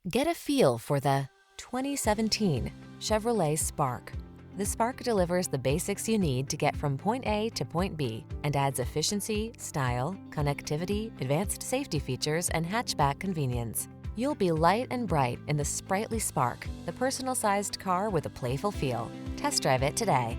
Get a feel for the 2017 Chevrolet Spark. The Spark delivers the basics you need to get from point A to point B and adds efficiency, style, connectivity, advanced safety features, and hatchback convenience. You'll be light and bright in the sprightly Spark, the personal-sized car with a playful feel. Test drive it today.